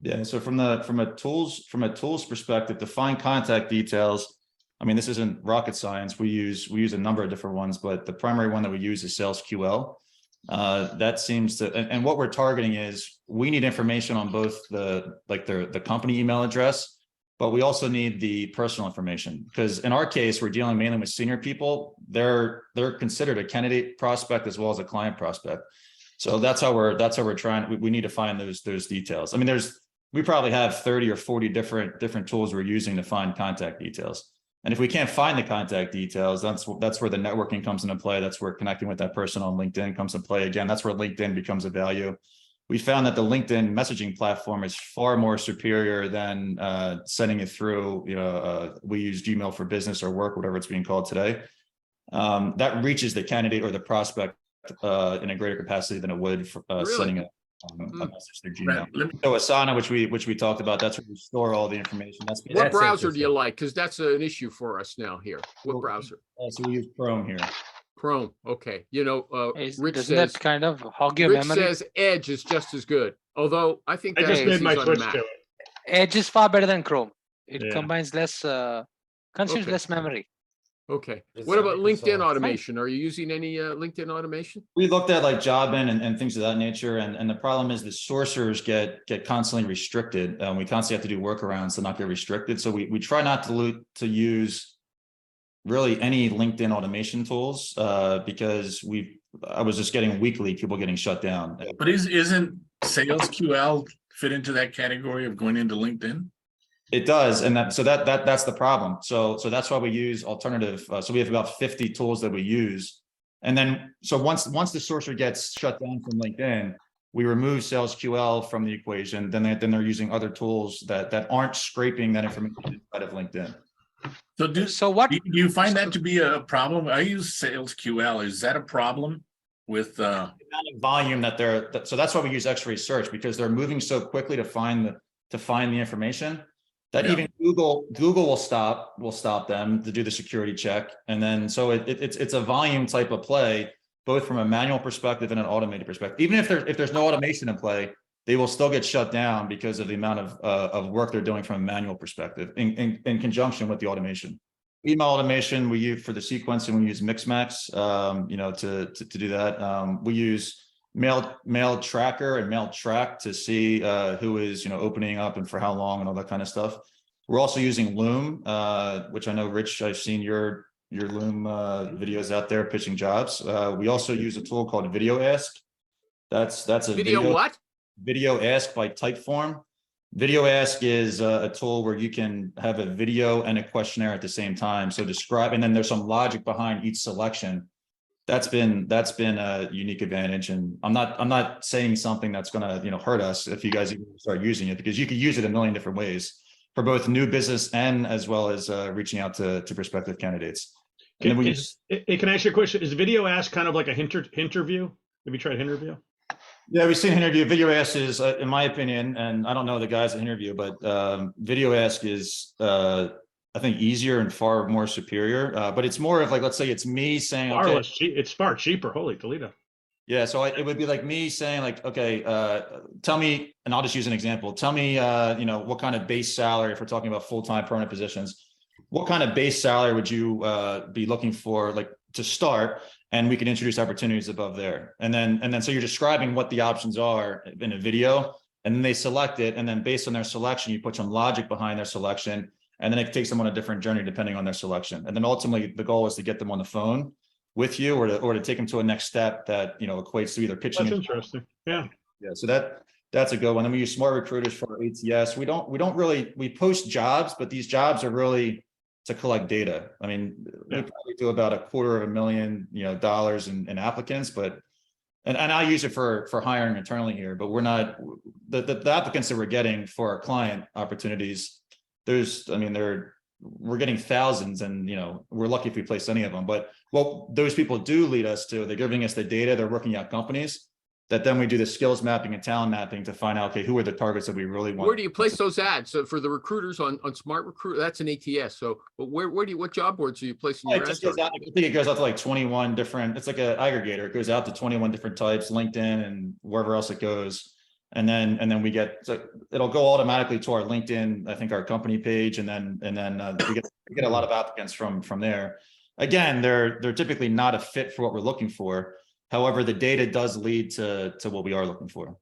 Yeah. So from a tools perspective, to find contact details, I mean, this isn't rocket science. We use a number of different ones, but the primary one that we use is SalesQL. That seems to, and what we're targeting is we need information on both the company email address, but we also need the personal information, because in our case, we're dealing mainly with senior people. They're considered a candidate prospect as well as a client prospect. So that's how we're trying. We need to find those details. I mean, we probably have 30 or 40 different tools we're using to find contact details. And if we can't find the contact details, that's where the networking comes into play. That's where connecting with that person on LinkedIn comes into play. Again, that's where LinkedIn becomes a value. We found that the LinkedIn messaging platform is far more superior than sending it through, we use Gmail for business or work, whatever it's being called today. That reaches the candidate or the prospect in a greater capacity than it would for sending a message through Gmail. So Asana, which we talked about, that's where we store all the information. What browser do you like? Because that's an issue for us now here. What browser? So we use Chrome here. Chrome. Okay. Rich Doesn't says that kind of hog your Rich memory? says Edge is just as good. Although I think I just made my switch to it. Edge is far better than Chrome. It Yeah. combines less, consumes Okay. less memory. Okay. What about LinkedIn automation? Are you using any LinkedIn automation? We looked at like Jobin and things of that nature, and the problem is the sourcers get constantly restricted. We constantly have to do workarounds to not get restricted. So we try not to use really any LinkedIn automation tools because I was just getting weekly people getting shut down. But isn't SalesQL fit into that category of going into LinkedIn? It does, and that's the problem. So that's why we use alternative. So we have about 50 tools that we use, and then so once the sourcer gets shut down from LinkedIn, we remove SalesQL from the equation. Then they're using other tools that aren't scraping that information inside of LinkedIn. So do you find that to be a problem? I use SalesQL. Is that a problem with the amount of volume that so that's why we use X-ray search, because they're moving so quickly to find the information that even Google will stop them to do the security check. And then so it's a volume type of play, both from a manual perspective and an automated perspective. Even if there's no automation in play, they will still get shut down because of the amount of work they're doing from a manual perspective in conjunction with the automation. Email automation we use for the sequencing, we use Mixmax, to do that. We use mail tracker and mail track to see who is opening up and for how long and all that kind of stuff. We're also using Loom, which I know, Rich, I've seen your Loom videos out there pitching jobs. We also use a tool called Video Ask. That's a video what? Video Ask by Typeform. Video Ask is a tool where you can have a video and a questionnaire at the same time. So describe, and then there's some logic behind each selection. That's been a unique advantage, and I'm not saying something that's going to hurt us if you guys start using it, because you could use it a million different ways for both new business and as well as reaching out to prospective candidates. And then can I ask you a question? Is Video Ask kind of like a Hinterview? Have you tried Hinterview? Yeah, we've seen Interview. Video Ask is, in my opinion, and I don't know the guys at Interview, but Video Ask is, I think, easier and far more superior. But it's more of like, let's say it's me saying, it's far cheaper. Holy Toledo. Yeah, so it would be like me saying like, okay, tell me, and I'll just use an example. Tell me, what kind of base salary, if we're talking about full-time permanent positions, what kind of base salary would you be looking for, like, to start? And we can introduce opportunities above there. And then so you're describing what the options are in a video, and then they select it. And then based on their selection, you put some logic behind their selection, and then it takes them on a different journey depending on their selection. And then ultimately the goal is to get them on the phone with you, or to take them to a next step that equates to either pitching. That's interesting. Yeah. So that's a good one. Then we use Smart Recruiters for our ATS. We post jobs, but these jobs are really to collect data. I mean, we probably do about $250,000, in applicants, and I use it for hiring internally here, but we're not, the applicants that we're getting for our client opportunities, we're getting thousands, and we're lucky if we place any of them. But what those people do lead us to, they're giving us the data, they're working out companies that then we do the skills mapping and talent mapping to find out, okay, who are the targets that we really want. Where do you place those ads? So for the recruiters on Smart Recruiter, that's an ATS. So, but what job boards are you placing your ads on? I think it goes out to like 21 different, it's like an aggregator. It goes out to 21 different types, LinkedIn and wherever else it goes. And then we get, so it'll go automatically to our LinkedIn, I think our company page, and then we get a lot of applicants from there. Again, they're typically not a fit for what we're looking for. However, the data does lead to what we are looking for.